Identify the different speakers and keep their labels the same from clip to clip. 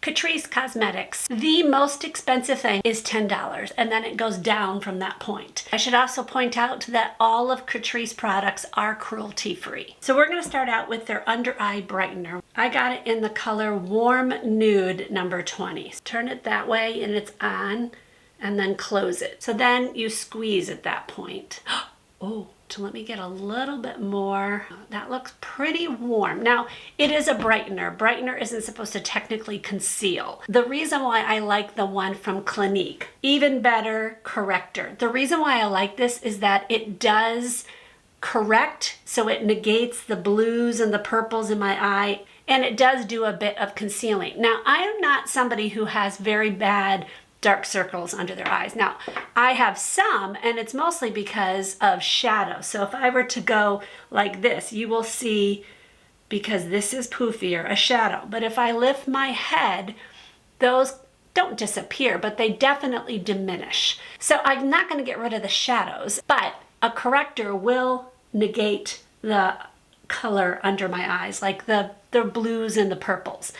Speaker 1: Catrice Cosmetics. The most expensive thing is $10, and then it goes down from that point. I should also point out that all of Catrice products are cruelty-free. So we're going to start out with their under eye brightener. I got it in the color Warm Nude number 20. Turn it that way and it's on, and then close it. So then you squeeze at that point. Oh, so let me get a little bit more. That looks pretty warm. Now, it is a brightener. Brightener isn't supposed to technically conceal. The reason why I like the one from Clinique, even better, corrector. The reason why I like this is that it does correct, so it negates the blues and the purples in my eye, and it does do a bit of concealing. Now, I am not somebody who has very bad dark circles under their eyes. Now, I have some, and it's mostly because of shadow. So if I were to go like this, you will see, because this is poofier, a shadow. But if I lift my head, those don't disappear, but they definitely diminish. So I'm not going to get rid of the shadows, but a corrector will negate the color under my eyes, like the blues and the purples.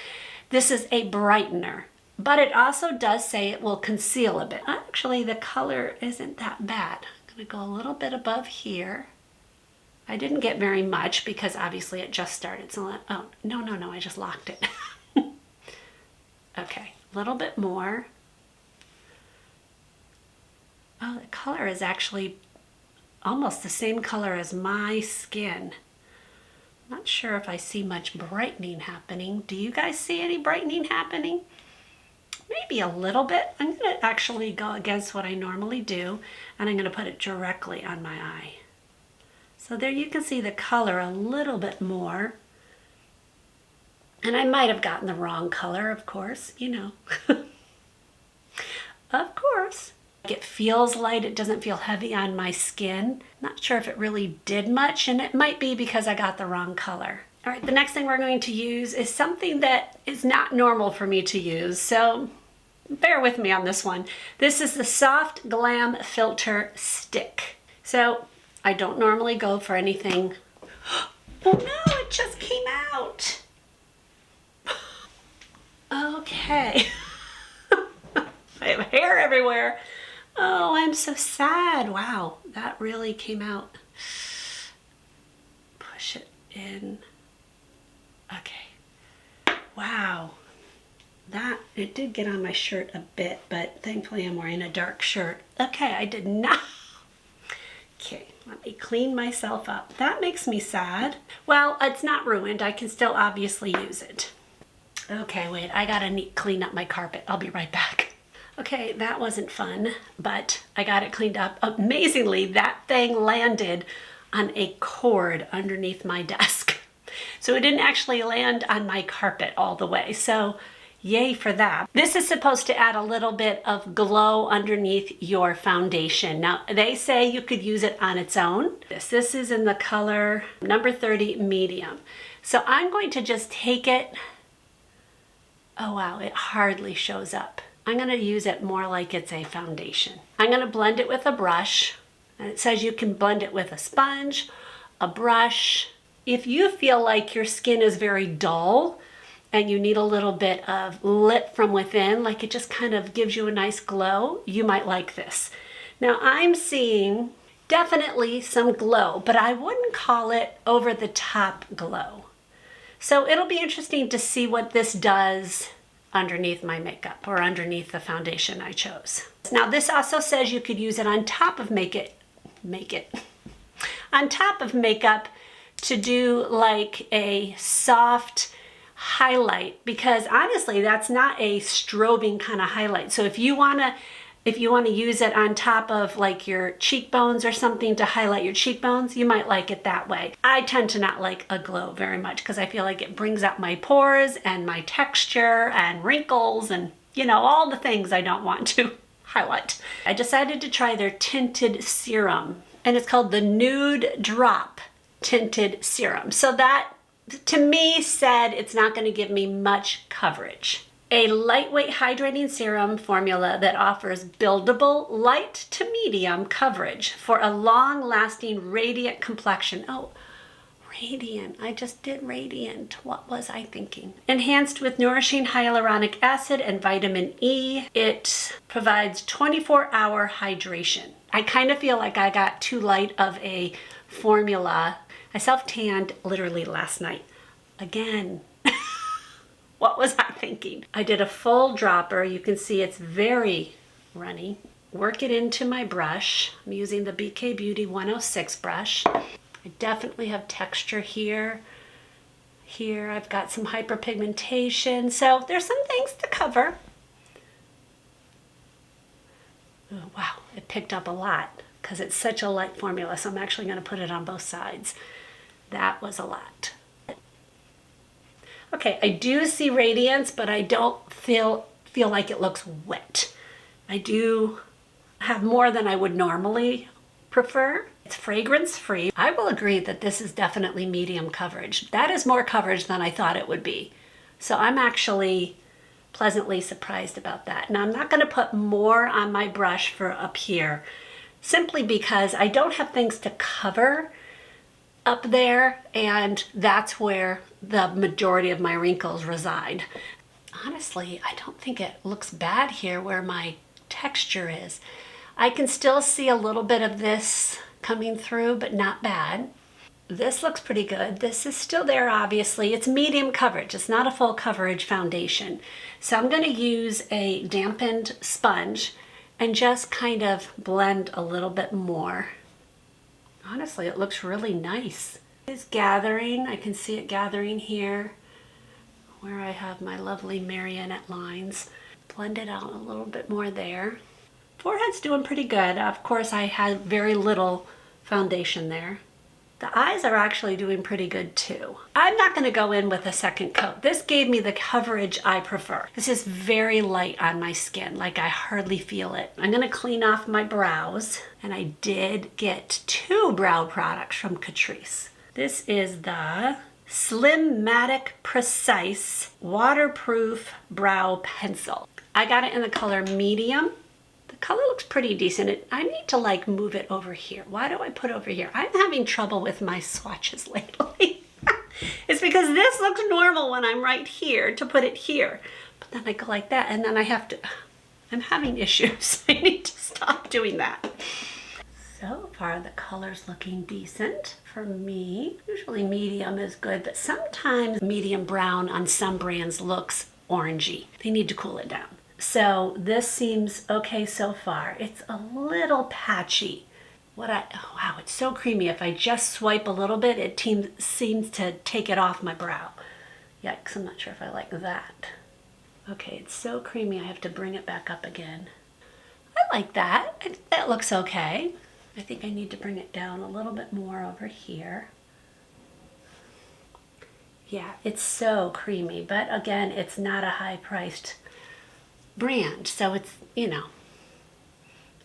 Speaker 1: This is a brightener. But it also does say it will conceal a bit. Actually, the color isn't that bad. I'm gonna go a little bit above here. I didn't get very much because obviously it just started. So, oh, no, I just locked it. Okay, a little bit more. Oh, the color is actually almost the same color as my skin. Not sure if I see much brightening happening. Do you guys see any brightening happening? Maybe a little bit. I'm going to actually go against what I normally do, and I'm going to put it directly on my eye. So there you can see the color a little bit more. And I might have gotten the wrong color, of course, you know. Of course. It feels light. It doesn't feel heavy on my skin. Not sure if it really did much, and it might be because I got the wrong color. All right, the next thing we're going to use is something that is not normal for me to use, so bear with me on this one. This is the Soft Glam Filter Stick. So I don't normally go for anything. Oh no, it just came out. Okay. I have hair everywhere. Oh, I'm so sad. Wow, that really came out. Push it in. Okay. Wow. It did get on my shirt a bit, but thankfully I'm wearing a dark shirt. Okay, I did not. Okay, let me clean myself up. That makes me sad. Well, it's not ruined. I can still obviously use it. Okay, wait, I gotta clean up my carpet. I'll be right back. Okay, that wasn't fun, but I got it cleaned up. Amazingly, that thing landed on a cord underneath my desk. So it didn't actually land on my carpet all the way. So yay for that. This is supposed to add a little bit of glow underneath your foundation. Now, they say you could use it on its own. This is in the color number 30 medium. So I'm going to just take it. Oh wow, it hardly shows up. I'm going to use it more like it's a foundation. I'm going to blend it with a brush. And it says you can blend it with a sponge, a brush. If you feel like your skin is very dull and you need a little bit of lit from within, like it just kind of gives you a nice glow, you might like this. Now I'm seeing definitely some glow, but I wouldn't call it over the top glow. So it'll be interesting to see what this does underneath my makeup or underneath the foundation I chose. Now this also says you could use it on top of on top of makeup to do like a soft highlight, because honestly that's not a strobing kind of highlight. So if you want to use it on top of like your cheekbones or something to highlight your cheekbones, you might like it that way. I tend to not like a glow very much because I feel like it brings out my pores and my texture and wrinkles and, you know, all the things I don't want to highlight. I decided to try their tinted serum, and it's called the Nude Drop Tinted Serum. So that to me said it's not going to give me much coverage. A lightweight hydrating serum formula that offers buildable light to medium coverage for a long-lasting radiant complexion. Oh, Radiant. I just did Radiant. What was I thinking? Enhanced with nourishing hyaluronic acid and vitamin E. It provides 24-hour hydration. I kind of feel like I got too light of a formula. I self-tanned literally last night. Again. What was I thinking? I did a full dropper. You can see it's very runny. Work it into my brush. I'm using the BK Beauty 106 brush. I definitely have texture here. Here I've got some hyperpigmentation. So there's some things to cover. Oh, wow, it picked up a lot because it's such a light formula. So I'm actually going to put it on both sides. That was a lot. Okay, I do see radiance, but I don't feel like it looks wet. I do have more than I would normally prefer. It's fragrance free. I will agree that this is definitely medium coverage. That is more coverage than I thought it would be. So I'm actually pleasantly surprised about that. Now I'm not going to put more on my brush for up here, simply because I don't have things to cover up there, and that's where the majority of my wrinkles reside. Honestly, I don't think it looks bad here where my texture is. I can still see a little bit of this coming through, but not bad. This looks pretty good. This is still there, obviously. It's medium coverage. It's not a full coverage foundation. So I'm going to use a dampened sponge and just kind of blend a little bit more. Honestly, it looks really nice. It's gathering. I can see it gathering here where I have my lovely marionette lines. Blend it out a little bit more there. Forehead's doing pretty good. Of course, I had very little foundation there. The eyes are actually doing pretty good too. I'm not going to go in with a second coat. This gave me the coverage I prefer. This is very light on my skin, like I hardly feel it. I'm going to clean off my brows, and I did get 2 brow products from Catrice. This is the Slimmatic Precise Waterproof Brow Pencil. I got it in the color medium. The color looks pretty decent. I need to like move it over here. Why do I put over here? I'm having trouble with my swatches lately. It's because this looks normal when I'm right here to put it here. But then I go like that, and then I have to, I'm having issues. I need to stop doing that. So far the color's looking decent for me. Usually medium is good, but sometimes medium brown on some brands looks orangey. They need to cool it down. So this seems okay so far. It's a little patchy. Oh wow, it's so creamy. If I just swipe a little bit, it seems to take it off my brow. Yikes, I'm not sure if I like that. Okay, it's so creamy I have to bring it back up again. I like that. That looks okay. I think I need to bring it down a little bit more over here. Yeah, it's so creamy, but again, it's not a high-priced brand, so it's, you know.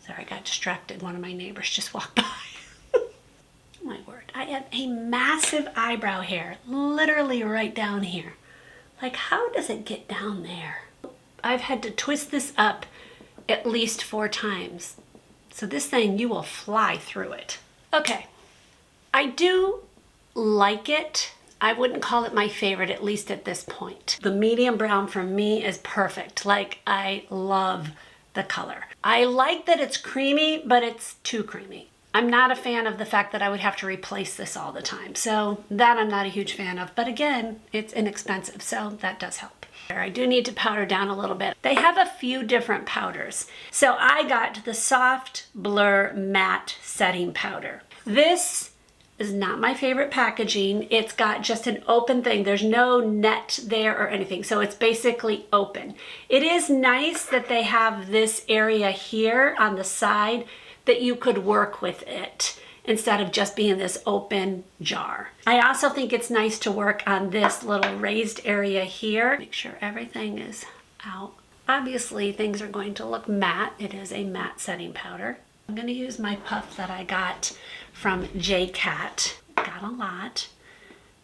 Speaker 1: Sorry, I got distracted. One of my neighbors just walked by. Oh my word. I have a massive eyebrow hair, literally right down here. Like, how does it get down there? I've had to twist this up at least 4 times. So this thing, you will fly through it. Okay, I do like it. I wouldn't call it my favorite, at least at this point. The medium brown for me is perfect. Like, I love the color. I like that it's creamy, but it's too creamy. I'm not a fan of the fact that I would have to replace this all the time. So that I'm not a huge fan of. But again, it's inexpensive, so that does help. I do need to powder down a little bit. They have a few different powders. So I got the Soft Blur Matte Setting Powder. This is not my favorite packaging. It's got just an open thing. There's no net there or anything. So it's basically open. It is nice that they have this area here on the side that you could work with it instead of just being this open jar. I also think it's nice to work on this little raised area here. Make sure everything is out. Obviously things are going to look matte. It is a matte setting powder. I'm going to use my puff that I got from J.cat. Got a lot.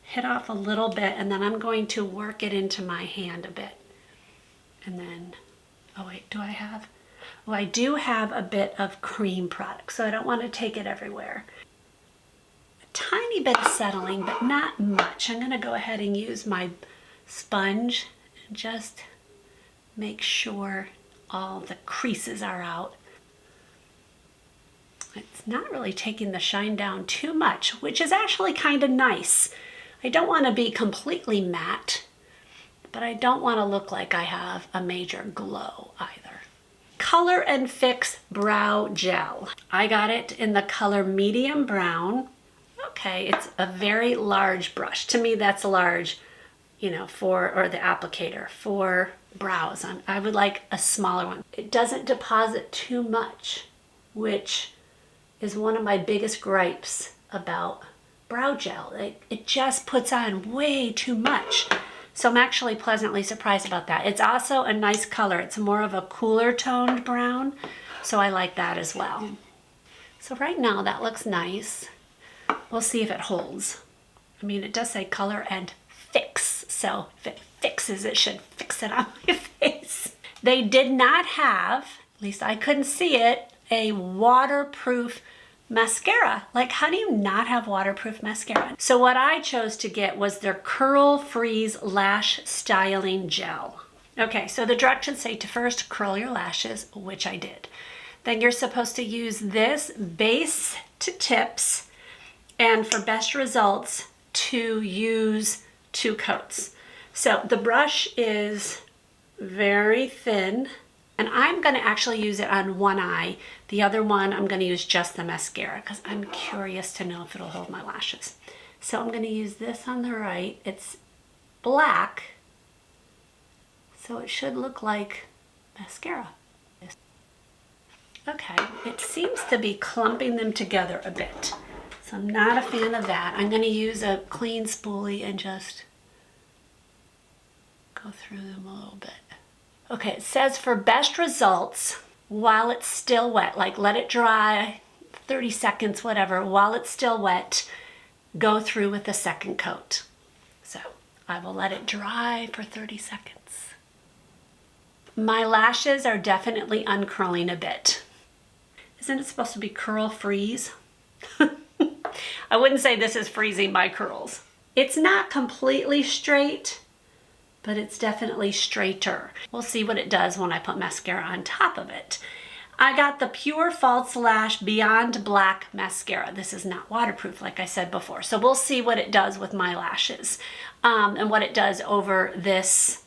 Speaker 1: Hit off a little bit, and then I'm going to work it into my hand a bit. And then, oh wait, do I have? Oh, I do have a bit of cream product, so I don't want to take it everywhere. A tiny bit of settling, but not much. I'm gonna go ahead and use my sponge and just make sure all the creases are out. It's not really taking the shine down too much, which is actually kind of nice. I don't want to be completely matte, but I don't want to look like I have a major glow either. Color and Fix Brow Gel. I got it in the color medium brown. Okay, it's a very large brush. To me, that's large, you know, or the applicator for brows. I would like a smaller one. It doesn't deposit too much, which is one of my biggest gripes about brow gel. It just puts on way too much. So I'm actually pleasantly surprised about that. It's also a nice color. It's more of a cooler toned brown, so I like that as well. So right now that looks nice. We'll see if it holds. I mean, it does say Color and Fix, so if it fixes, it should fix it on my face. They did not have, at least I couldn't see it, a waterproof mascara. Like, how do you not have waterproof mascara? So what I chose to get was their Curl Freeze Lash Styling Gel. Okay, so the directions say to first curl your lashes, which I did. Then you're supposed to use this base to tips, and for best results, to use 2 coats. So the brush is very thin, and I'm going to actually use it on one eye. The other one, I'm going to use just the mascara because I'm curious to know if it'll hold my lashes. So I'm going to use this on the right. It's black, so it should look like mascara. Okay, it seems to be clumping them together a bit. So I'm not a fan of that. I'm going to use a clean spoolie and just go through them a little bit. Okay, it says for best results while it's still wet, like let it dry 30 seconds, whatever, while it's still wet, go through with a second coat. So I will let it dry for 30 seconds. My lashes are definitely uncurling a bit. Isn't it supposed to be curl freeze? I wouldn't say this is freezing my curls. It's not completely straight, but it's definitely straighter. We'll see what it does when I put mascara on top of it. I got the Pure False Lash Beyond Black Mascara. This is not waterproof, like I said before. So we'll see what it does with my lashes and what it does over this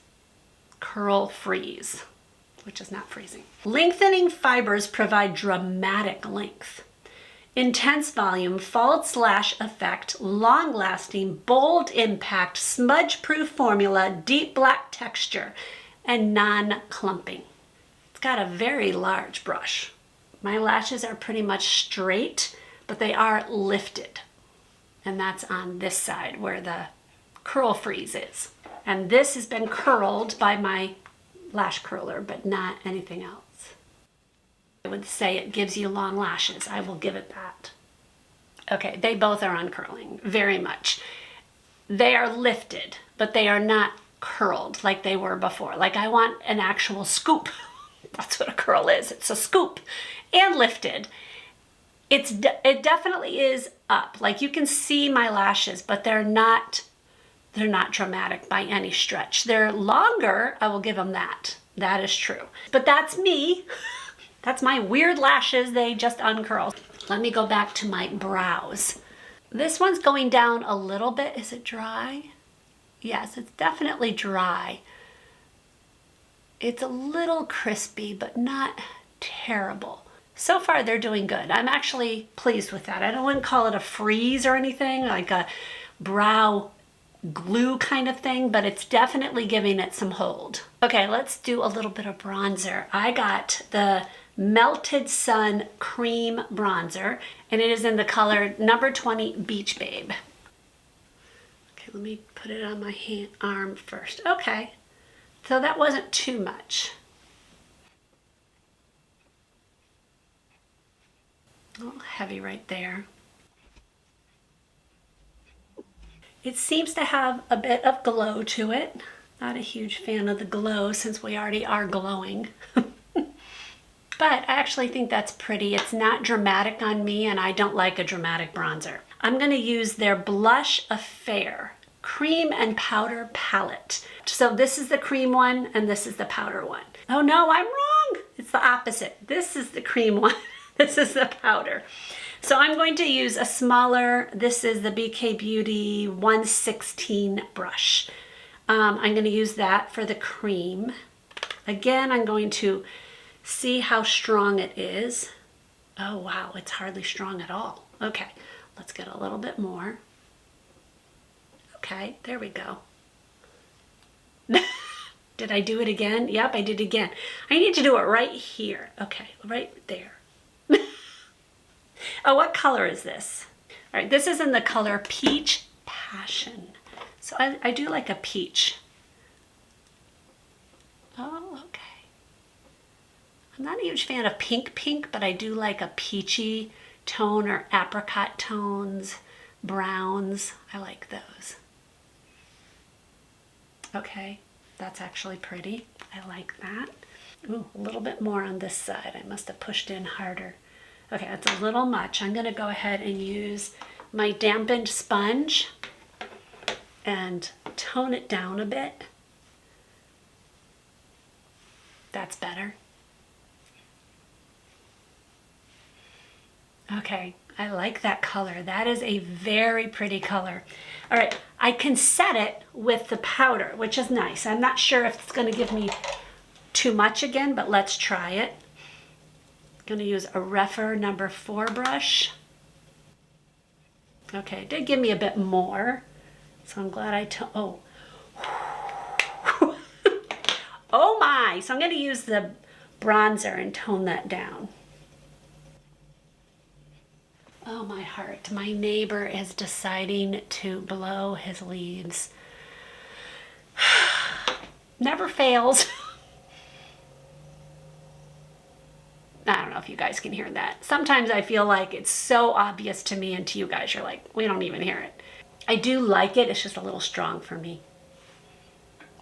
Speaker 1: Curl Freeze, which is not freezing. Lengthening fibers provide dramatic length. Intense volume, false lash effect, long-lasting, bold impact, smudge-proof formula, deep black texture, and non-clumping. It's got a very large brush. My lashes are pretty much straight, but they are lifted. And that's on this side where the curl freeze is. And this has been curled by my lash curler, but not anything else. I would say it gives you long lashes. I will give it that. Okay, they both are uncurling very much. They are lifted, but they are not curled like they were before. Like I want an actual scoop. That's what a curl is. It's a scoop and lifted. It definitely is up. Like you can see my lashes, but they're not dramatic by any stretch. They're longer, I will give them that. That is true. But that's me. That's my weird lashes, they just uncurl. Let me go back to my brows. This one's going down a little bit. Is it dry? Yes, it's definitely dry. It's a little crispy, but not terrible. So far, they're doing good. I'm actually pleased with that. I wouldn't call it a freeze or anything, like a brow glue kind of thing, but it's definitely giving it some hold. Okay, let's do a little bit of bronzer. I got the Melted Sun Cream Bronzer, and it is in the color number 20 Beach Babe. Okay, let me put it on my arm first. Okay, so that wasn't too much. A little heavy right there. It seems to have a bit of glow to it. Not a huge fan of the glow since we already are glowing. But I actually think that's pretty. It's not dramatic on me, and I don't like a dramatic bronzer. I'm going to use their Blush Affair Cream and Powder Palette. So this is the cream one and this is the powder one. Oh no, I'm wrong. It's the opposite. This is the cream one. This is the powder. So I'm going to use a smaller, this is the BK Beauty 116 brush. I'm going to use that for the cream. Again, I'm going to see how strong it is. Oh wow, it's hardly strong at all. Okay, let's get a little bit more. Okay, there we go. Did I do it again? Yep, I did again. I need to do it right here. Okay, right there. Oh, what color is this? All right, this is in the color Peach Passion. So I do like a peach. Oh, okay. I'm not a huge fan of pink, but I do like a peachy tone or apricot tones, browns. I like those. Okay, that's actually pretty. I like that. Ooh, a little bit more on this side. I must have pushed in harder. Okay, that's a little much. I'm gonna go ahead and use my dampened sponge and tone it down a bit. That's better. Okay, I like that color. That is a very pretty color. All right, I can set it with the powder, which is nice. I'm not sure if it's gonna give me too much again, but let's try it. Going to use a Rephr number 4 brush. Okay, it did give me a bit more, so I'm glad oh. Oh my, so I'm going to use the bronzer and tone that down. Oh my heart, my neighbor is deciding to blow his leaves. Never fails. I don't know if you guys can hear that. Sometimes I feel like it's so obvious to me and to you guys, you're like, we don't even hear it. I do like it, it's just a little strong for me.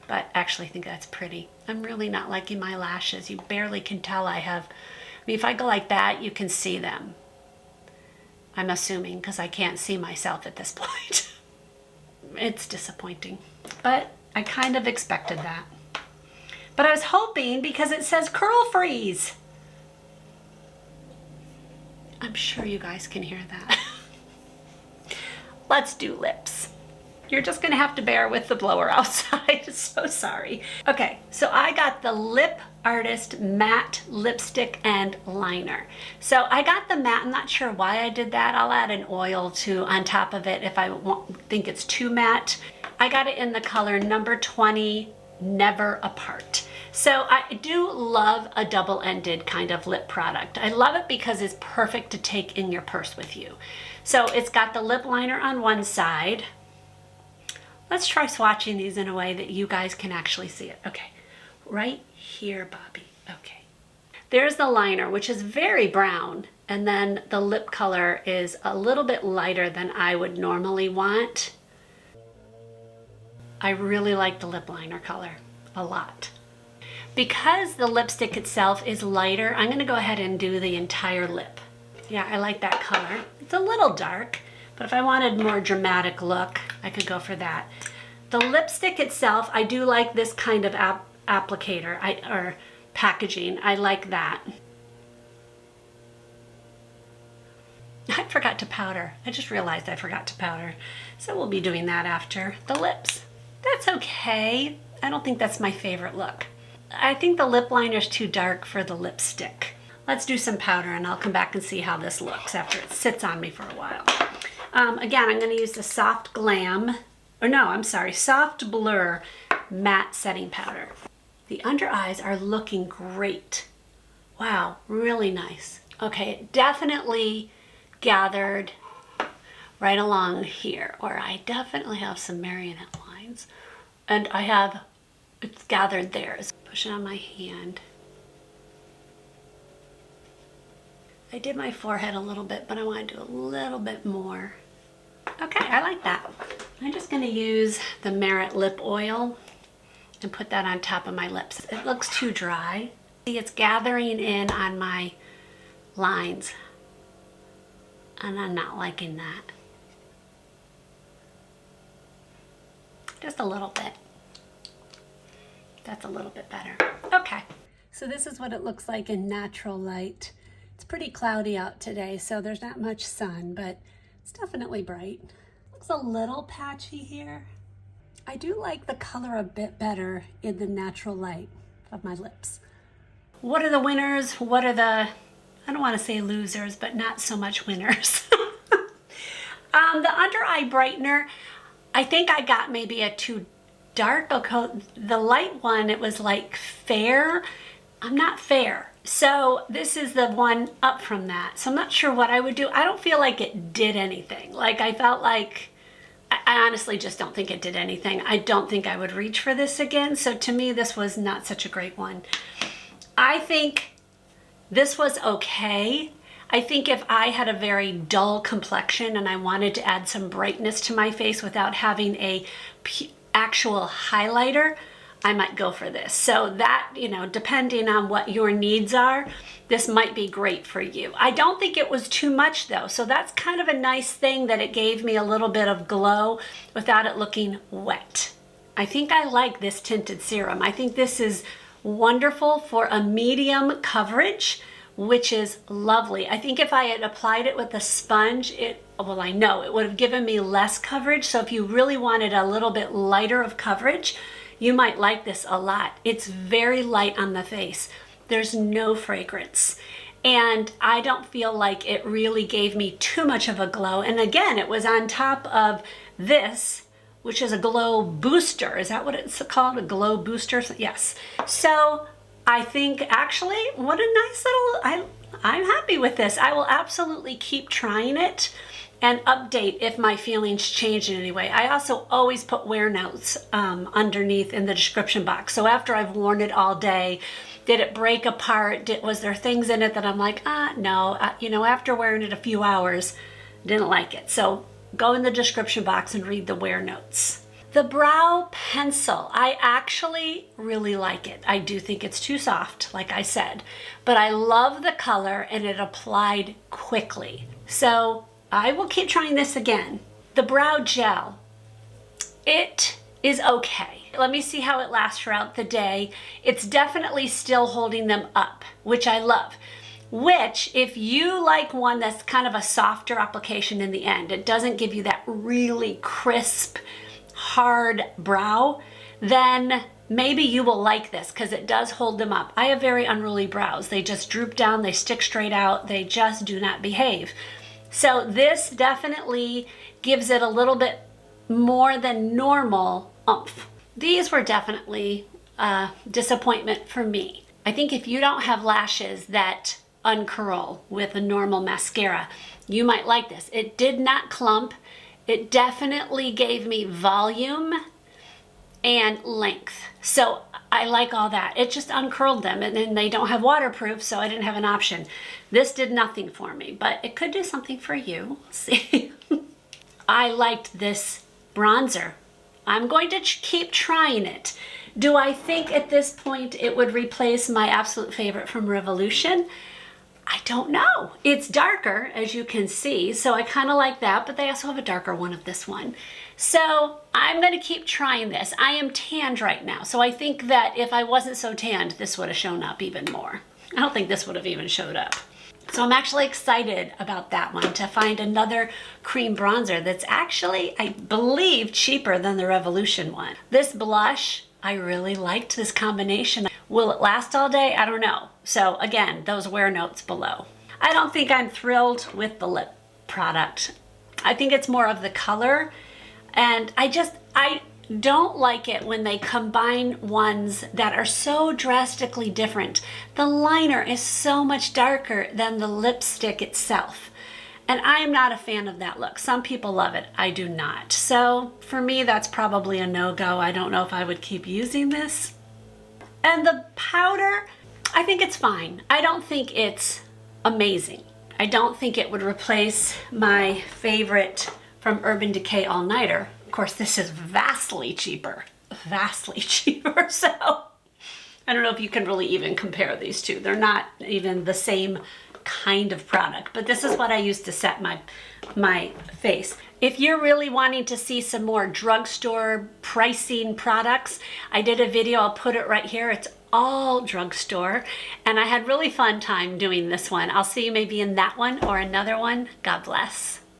Speaker 1: But actually I think that's pretty. I'm really not liking my lashes. You barely can tell I have, if I go like that, you can see them. I'm assuming, because I can't see myself at this point. It's disappointing, but I kind of expected that. But I was hoping, because it says curl freeze. I'm sure you guys can hear that. Let's do lips. You're just gonna have to bear with the blower outside. So sorry. Okay, so I got the Lip Artist Matte Lipstick and Liner. So I got the matte, I'm not sure why I did that. I'll add an oil on top of it if I think it's too matte. I got it in the color number 20, Never Apart. So I do love a double-ended kind of lip product. I love it because it's perfect to take in your purse with you. So it's got the lip liner on one side. Let's try swatching these in a way that you guys can actually see it. Okay, right here, Bobby. Okay. There's the liner, which is very brown, and then the lip color is a little bit lighter than I would normally want. I really like the lip liner color a lot. Because the lipstick itself is lighter, I'm gonna go ahead and do the entire lip. Yeah, I like that color. It's a little dark, but if I wanted more dramatic look, I could go for that. The lipstick itself, I do like this kind of applicator or packaging. I like that. I forgot to powder. I just realized I forgot to powder. So we'll be doing that after the lips. That's okay. I don't think that's my favorite look. I think the lip liner is too dark for the lipstick. Let's do some powder and I'll come back and see how this looks after it sits on me for a while. Again, I'm going to use the Soft Glam, or no, I'm sorry, Soft Blur Matte Setting Powder. The under eyes are looking great. Wow, really nice. Okay, it definitely gathered right along here, or I definitely have some marionette lines. And I have, it's gathered there. Push it on my hand. I did my forehead a little bit, but I want to do a little bit more. Okay, I like that. I'm just going to use the Merit Lip Oil and put that on top of my lips. It looks too dry. See, it's gathering in on my lines, and I'm not liking that. Just a little bit. That's a little bit better. Okay. So this is what it looks like in natural light. It's pretty cloudy out today, so there's not much sun, but it's definitely bright. Looks a little patchy here. I do like the color a bit better in the natural light of my lips. What are the winners? What are the, I don't want to say losers, but not so much winners. The under eye brightener, I think I got maybe a too dark. The light one, it was like fair. I'm not fair. So this is the one up from that. So I'm not sure what I would do. I don't feel like it did anything. Like I felt like, I honestly just don't think it did anything. I don't think I would reach for this again. So to me, this was not such a great one. I think this was okay. I think if I had a very dull complexion and I wanted to add some brightness to my face without having a actual highlighter, I might go for this. So that, you know, depending on what your needs are, this might be great for you. I don't think it was too much though. So that's kind of a nice thing that it gave me a little bit of glow without it looking wet. I think I like this tinted serum. I think this is wonderful for a medium coverage, which is lovely. I think if I had applied it with a sponge, well, I know it would have given me less coverage. So if you really wanted a little bit lighter of coverage, you might like this a lot. It's very light on the face. There's no fragrance. And I don't feel like it really gave me too much of a glow. And again, it was on top of this, which is a glow booster. Is that what it's called? A glow booster? Yes. So I think actually, what a nice little, I'm happy with this. I will absolutely keep trying it and update if my feelings change in any way. I also always put wear notes underneath in the description box. So after I've worn it all day, did it break apart? Was there things in it that I'm like, no, you know, after wearing it a few hours, didn't like it. So go in the description box and read the wear notes. The brow pencil, I actually really like it. I do think it's too soft, like I said, but I love the color and it applied quickly. So I will keep trying this again. The brow gel, it is okay. Let me see how it lasts throughout the day. It's definitely still holding them up, which I love. Which, if you like one that's kind of a softer application in the end, it doesn't give you that really crisp, hard brow, then maybe you will like this because it does hold them up. I have very unruly brows. They just droop down, they stick straight out, they just do not behave. So this definitely gives it a little bit more than normal oomph. These were definitely a disappointment for me. I think if you don't have lashes that uncurl with a normal mascara, you might like this. It did not clump. It definitely gave me volume and length. So I like all that. It just uncurled them, and then they don't have waterproof, so I didn't have an option. This did nothing for me, but it could do something for you. See? I liked this bronzer. I'm going to keep trying it. Do I think at this point it would replace my absolute favorite from Revolution? I don't know. It's darker, as you can see, so I kind of like that, but they also have a darker one of this one. So I'm going to keep trying this. I am tanned right now, so I think that if I wasn't so tanned, this would have shown up even more. I don't think this would have even showed up. So I'm actually excited about that one, to find another cream bronzer that's actually, I believe, cheaper than the Revolution one. This blush, I really liked this combination. Will it last all day? I don't know. So again, those wear notes below. I don't think I'm thrilled with the lip product. I think it's more of the color, and I don't like it when they combine ones that are so drastically different. The liner is so much darker than the lipstick itself. And I am not a fan of that look. Some people love it, I do not. So for me, that's probably a no-go. I don't know if I would keep using this. And the powder, I think it's fine. I don't think it's amazing. I don't think it would replace my favorite from Urban Decay All Nighter. Of course, this is vastly cheaper, so I don't know if you can really even compare these two. They're not even the same kind of product, but this is what I use to set my face. If you're really wanting to see some more drugstore pricing products, I did a video, I'll put it right here. It's all drugstore, and I had really fun time doing this one. I'll see you maybe in that one or another one. God bless.